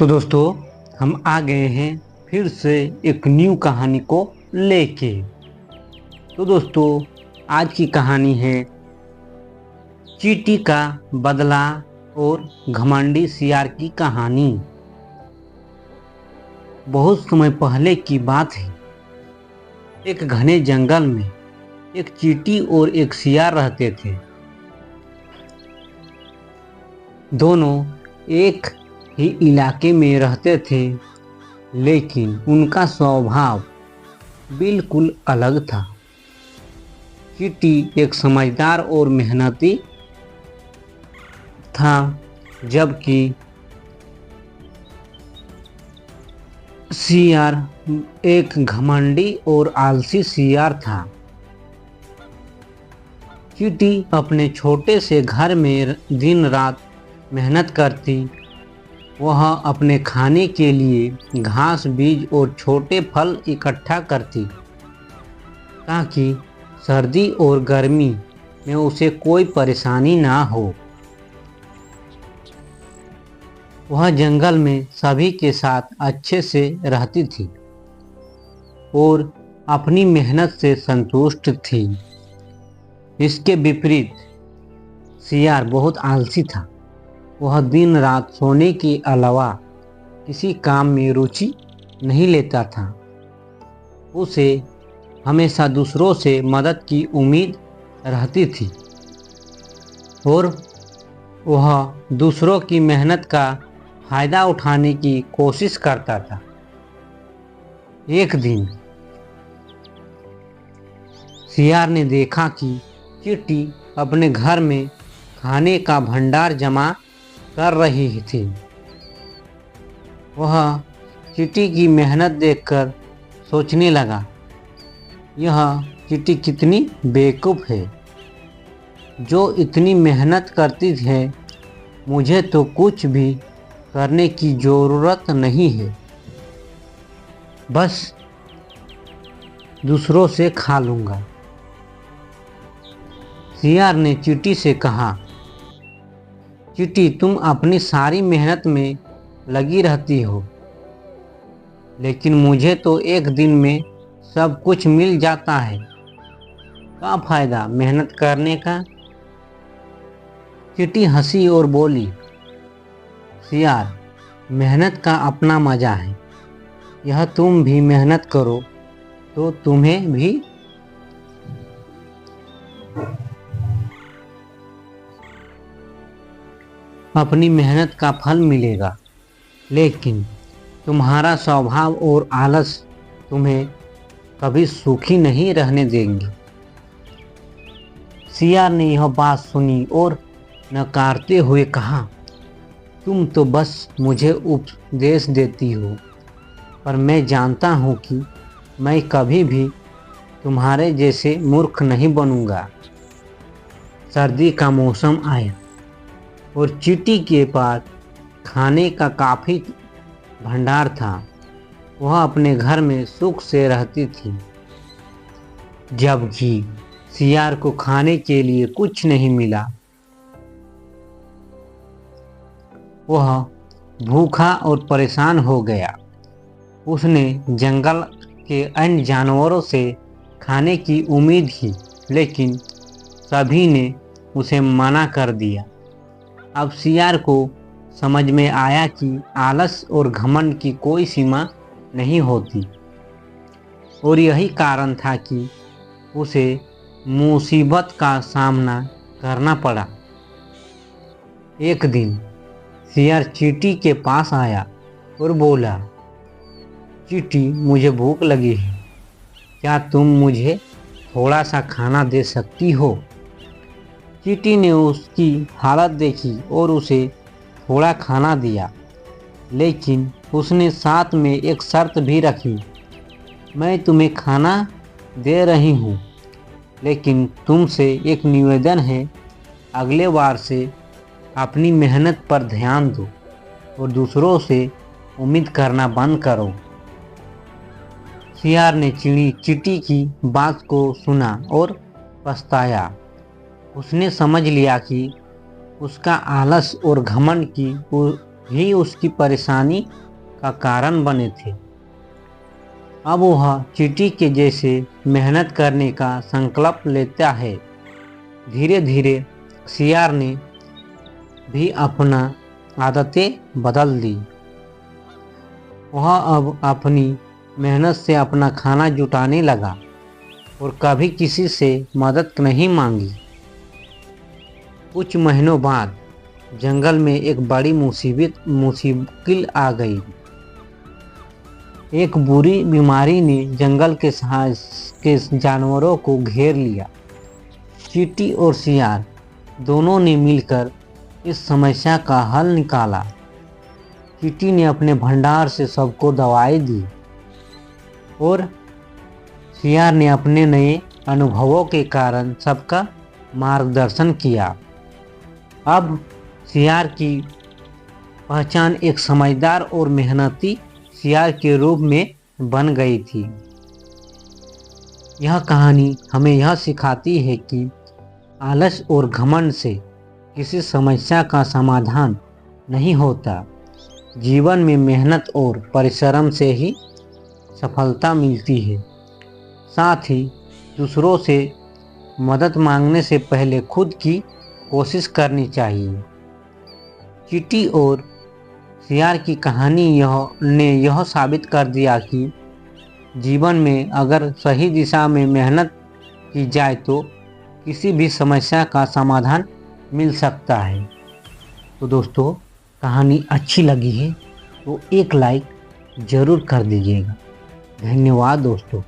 तो दोस्तों, हम आ गए हैं फिर से एक न्यू कहानी को लेके। तो दोस्तों, आज की कहानी है चींटी का बदला और घमंडी सियार की कहानी। बहुत समय पहले की बात है। एक घने जंगल में एक चींटी और एक सियार रहते थे। दोनों एक ही इलाके में रहते थे, लेकिन उनका स्वभाव बिल्कुल अलग था। चींटी एक समझदार और मेहनती था, जबकि सियार एक घमंडी और आलसी सियार था। चींटी अपने छोटे से घर में दिन रात मेहनत करती। वह अपने खाने के लिए घास, बीज और छोटे फल इकट्ठा करती, ताकि सर्दी और गर्मी में उसे कोई परेशानी ना हो। वह जंगल में सभी के साथ अच्छे से रहती थी और अपनी मेहनत से संतुष्ट थी। इसके विपरीत सियार बहुत आलसी था। वह दिन रात सोने के अलावा किसी काम में रुचि नहीं लेता था। उसे हमेशा दूसरों से मदद की उम्मीद रहती थी और वह दूसरों की मेहनत का फायदा उठाने की कोशिश करता था। एक दिन सियार ने देखा कि चींटी अपने घर में खाने का भंडार जमा कर रही थी। वह चींटी की मेहनत देखकर सोचने लगा, यह चींटी कितनी बेवकूफ़ है, जो इतनी मेहनत करती है। मुझे तो कुछ भी करने की ज़रूरत नहीं है, बस दूसरों से खा लूँगा। सियार ने चींटी से कहा, चींटी, तुम अपनी सारी मेहनत में लगी रहती हो, लेकिन मुझे तो एक दिन में सब कुछ मिल जाता है। क्या फ़ायदा मेहनत करने का? चींटी हंसी और बोली, सियार, मेहनत का अपना मज़ा है। यह तुम भी मेहनत करो तो तुम्हें भी अपनी मेहनत का फल मिलेगा, लेकिन तुम्हारा स्वभाव और आलस तुम्हें कभी सुखी नहीं रहने देंगे। सियार ने यह बात सुनी और नकारते हुए कहा, तुम तो बस मुझे उपदेश देती हो, पर मैं जानता हूँ कि मैं कभी भी तुम्हारे जैसे मूर्ख नहीं बनूंगा। सर्दी का मौसम आया और चींटी के पास खाने का काफ़ी भंडार था। वह अपने घर में सुख से रहती थी, जबकि सियार को खाने के लिए कुछ नहीं मिला। वह भूखा और परेशान हो गया। उसने जंगल के अन्य जानवरों से खाने की उम्मीद की, लेकिन सभी ने उसे मना कर दिया। अब सियार को समझ में आया कि आलस और घमंड की कोई सीमा नहीं होती, और यही कारण था कि उसे मुसीबत का सामना करना पड़ा। एक दिन सियार चींटी के पास आया और बोला, चींटी, मुझे भूख लगी है, क्या तुम मुझे थोड़ा सा खाना दे सकती हो? चींटी ने उसकी हालत देखी और उसे थोड़ा खाना दिया, लेकिन उसने साथ में एक शर्त भी रखी, मैं तुम्हें खाना दे रही हूँ, लेकिन तुमसे एक निवेदन है, अगले बार से अपनी मेहनत पर ध्यान दो और दूसरों से उम्मीद करना बंद करो। सियार ने चींटी की बात को सुना और पछताया। उसने समझ लिया कि उसका आलस और घमंड की ही उसकी परेशानी का कारण बने थे। अब वह चींटी के जैसे मेहनत करने का संकल्प लेता है। धीरे धीरे सियार ने भी अपना आदतें बदल दी। वह अब अपनी मेहनत से अपना खाना जुटाने लगा और कभी किसी से मदद नहीं मांगी। कुछ महीनों बाद जंगल में एक बड़ी मुसीबत आ गई। एक बुरी बीमारी ने जंगल के जानवरों को घेर लिया। चींटी और सियार दोनों ने मिलकर इस समस्या का हल निकाला। चींटी ने अपने भंडार से सबको दवाई दी और सियार ने अपने नए अनुभवों के कारण सबका मार्गदर्शन किया। अब सियार की पहचान एक समझदार और मेहनती सियार के रूप में बन गई थी। यह कहानी हमें यह सिखाती है कि आलस और घमंड से किसी समस्या का समाधान नहीं होता। जीवन में मेहनत और परिश्रम से ही सफलता मिलती है। साथ ही दूसरों से मदद मांगने से पहले खुद की कोशिश करनी चाहिए। चींटी और सियार की कहानी ने यह साबित कर दिया कि जीवन में अगर सही दिशा में मेहनत की जाए तो किसी भी समस्या का समाधान मिल सकता है। तो दोस्तों, कहानी अच्छी लगी है तो एक लाइक ज़रूर कर दीजिएगा। धन्यवाद दोस्तों।